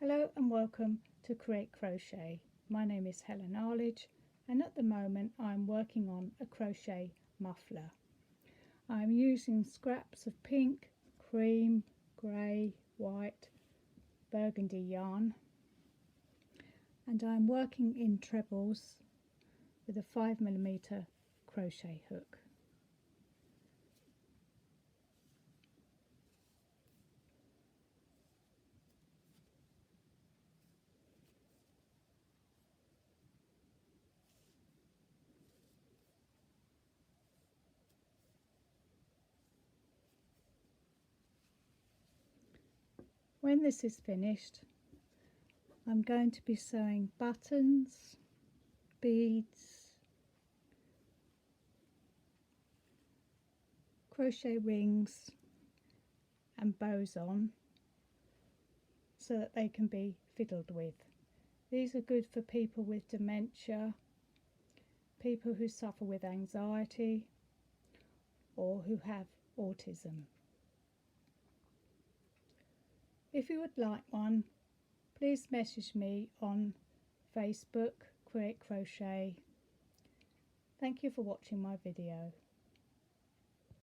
Hello and welcome to Create Crochet. My name is Helen Arlidge and at the moment I'm working on a crochet muffler. I'm using scraps of pink, cream, grey, white, burgundy yarn, and I'm working in trebles with a 5mm crochet hook. When this is finished, I'm going to be sewing buttons, beads, crochet rings and bows on so that they can be fiddled with. These are good for people with dementia, people who suffer with anxiety or who have autism. If you would like one, please message me on Facebook, Create Crochet. Thank you for watching my video.